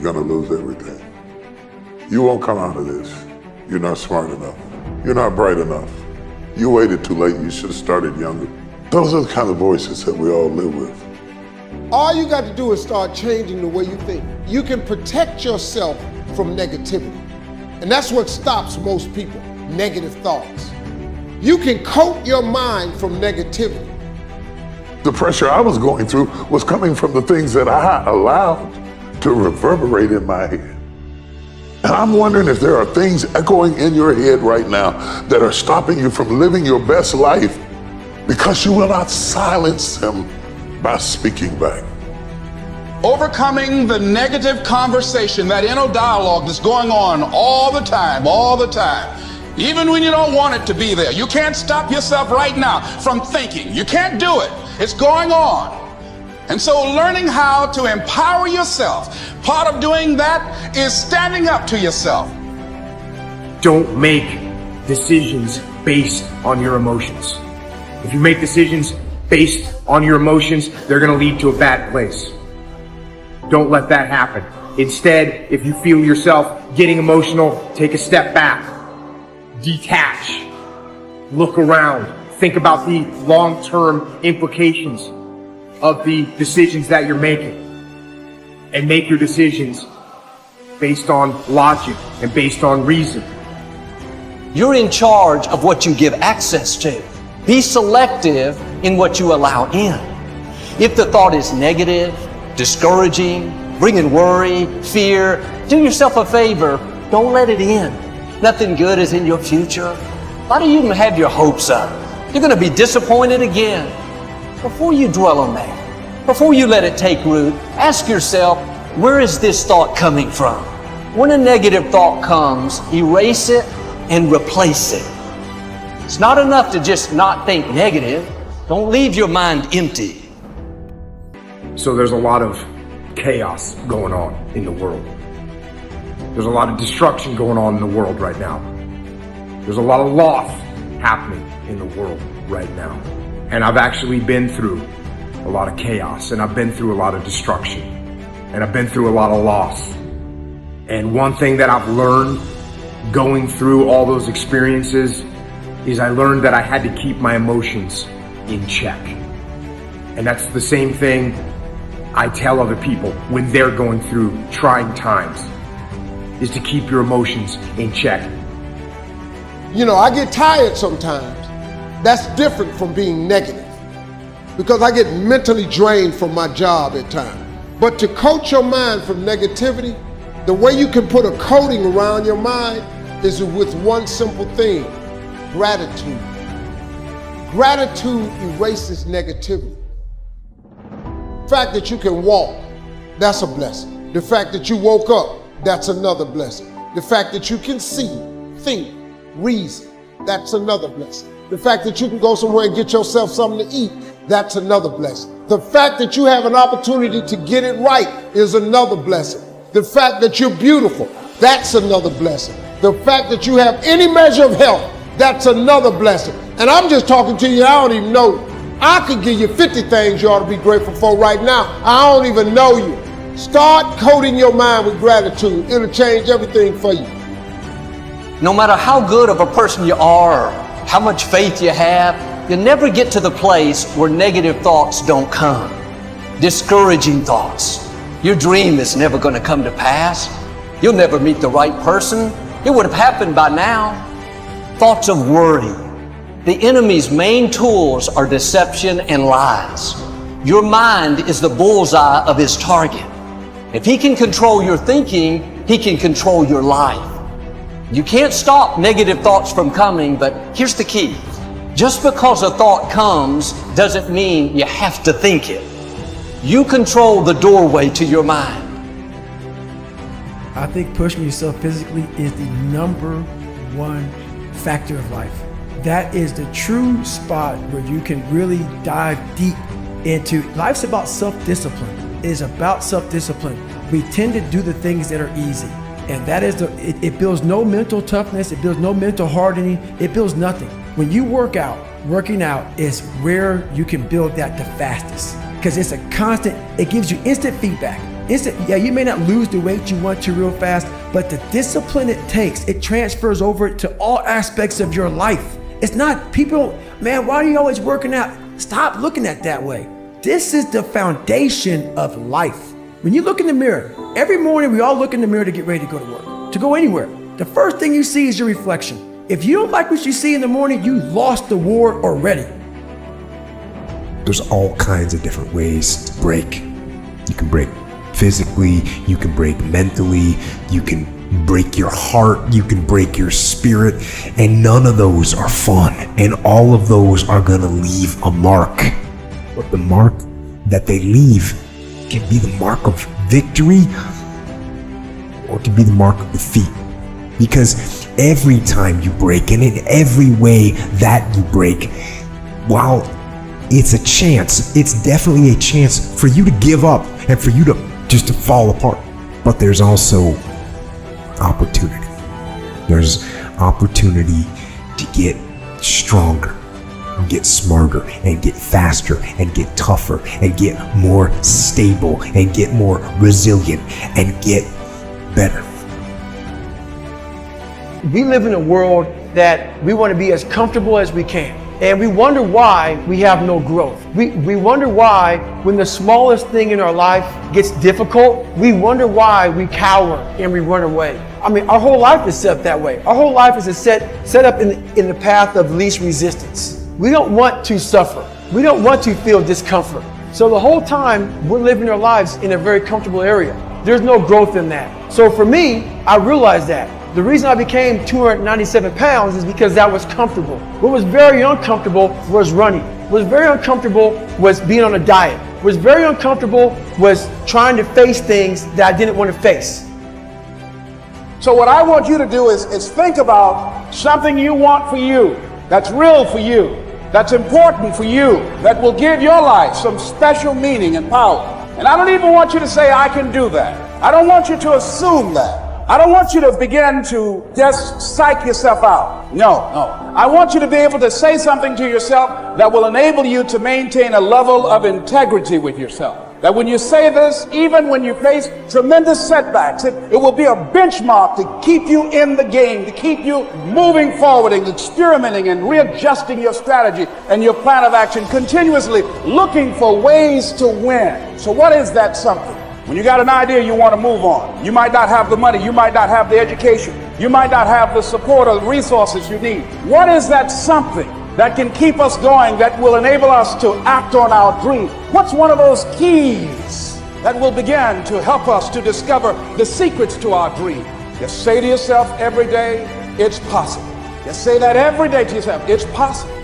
you're gonna lose everything. You won't come out of this. You're not smart enough. You're not bright enough. You waited too late. You should have started younger. Those are the kind of voices that we all live with. All you got to do is start changing the way you think. You can protect yourself from negativity. And that's what stops most people, negative thoughts. You can coat your mind from negativity. The pressure I was going through was coming from the things that I allowed to reverberate in my head. And I'm wondering if there are things echoing in your head right now that are stopping you from living your best life because you will not silence them by speaking back. Overcoming the negative conversation, that inner dialogue that's going on all the time, even when you don't want it to be there. You can't stop yourself right now from thinking. You can't do it. It's going on. And so learning how to empower yourself, part of doing that is standing up to yourself. Don't make decisions based on your emotions. If you make decisions based on your emotions, they're going to lead to a bad place. Don't let that happen. Instead, if you feel yourself getting emotional, take a step back, detach, look around, think about the long-term implications of the decisions that you're making, and make your decisions based on logic and based on reason. You're in charge of what you give access to. Be selective in what you allow in. If the thought is negative, discouraging, bringing worry, fear, do yourself a favor, don't let it in. Nothing good is in your future. Why do you even have your hopes up? You're going to be disappointed again. Before you dwell on that, before you let it take root, ask yourself, where is this thought coming from? When a negative thought comes, erase it and replace it. It's not enough to just not think negative. Don't leave your mind empty. So there's a lot of chaos going on in the world. There's a lot of destruction going on in the world right now. There's a lot of loss happening in the world right now. And I've actually been through a lot of chaos, and I've been through a lot of destruction, and I've been through a lot of loss. And one thing that I've learned going through all those experiences is I learned that I had to keep my emotions in check. And that's the same thing I tell other people when they're going through trying times, is to keep your emotions in check. You know, I get tired sometimes. That's different from being negative, because I get mentally drained from my job at times. But to coat your mind from negativity, the way you can put a coating around your mind is with one simple thing: gratitude. Gratitude erases negativity. The fact that you can walk, that's a blessing. The fact that you woke up, that's another blessing. The fact that you can see, think, reason, that's another blessing. The fact that you can go somewhere and get yourself something to eat, that's another blessing. The fact that you have an opportunity to get it right is another blessing. The fact that you're beautiful, that's another blessing. The fact that you have any measure of health, that's another blessing. And I'm just talking to you, I don't even know you. I could give you 50 things you ought to be grateful for right now. I don't even know you. Start coating your mind with gratitude. It'll change everything for you. No matter how good of a person you are, or how much faith you have, you'll never get to the place where negative thoughts don't come. Discouraging thoughts. Your dream is never going to come to pass. You'll never meet the right person. It would have happened by now. Thoughts of worry. The enemy's main tools are deception and lies. Your mind is the bullseye of his target. If he can control your thinking, he can control your life. You can't stop negative thoughts from coming, but here's the key. Just because a thought comes doesn't mean you have to think it. You control the doorway to your mind. I think pushing yourself physically is the number one factor of life. That is the true spot where you can really dive deep into. Life's about self-discipline. It is about self-discipline. We tend to do the things that are easy. And that is it builds no mental toughness. It builds no mental hardening. It builds nothing. When you working out is where you can build that the fastest. Because it's a constant, it gives you instant feedback. Yeah, you may not lose the weight you want to real fast, but the discipline it takes, it transfers over to all aspects of your life. It's not people, man, why are you always working out? Stop looking at it that way. This is the foundation of life. When you look in the mirror, every morning we all look in the mirror to get ready to go to work, to go anywhere. The first thing you see is your reflection. If you don't like what you see in the morning, you lost the war already. There's all kinds of different ways to break. You can break physically, you can break mentally, you can break your heart, you can break your spirit, and none of those are fun, and all of those are gonna leave a mark. But the mark that they leave can be the mark of victory, or it can be the mark of defeat. Because every time you break, and in every way that you break, while it's a chance, it's definitely a chance for you to give up and for you to just to fall apart. But there's also opportunity. There's opportunity to get stronger, and get smarter, and get faster, and get tougher, and get more stable, and get more resilient, and get better. We live in a world that we want to be as comfortable as we can. And we wonder why we have no growth. We wonder why when the smallest thing in our life gets difficult, we wonder why we cower and we run away. I mean, our whole life is set up that way. Our whole life is set up in the path of least resistance. We don't want to suffer. We don't want to feel discomfort. So the whole time we're living our lives in a very comfortable area. There's no growth in that. So for me, I realized that. The reason I became 297 pounds is because that was comfortable. What was very uncomfortable was running. What was very uncomfortable was being on a diet. What was very uncomfortable was trying to face things that I didn't want to face. So what I want you to do is think about something you want for you, that's real for you, that's important for you, that will give your life some special meaning and power. And I don't even want you to say, I can do that. I don't want you to assume that. I don't want you to begin to just psych yourself out. No. I want you to be able to say something to yourself that will enable you to maintain a level of integrity with yourself. That when you say this, even when you face tremendous setbacks, it will be a benchmark to keep you in the game, to keep you moving forward and experimenting and readjusting your strategy and your plan of action, continuously looking for ways to win. So what is that something? When you got an idea you want to move on, you might not have the money, you might not have the education, you might not have the support or the resources you need. What is that something that can keep us going, that will enable us to act on our dream? What's one of those keys that will begin to help us to discover the secrets to our dream? Just say to yourself every day, it's possible. Just say that every day to yourself, it's possible.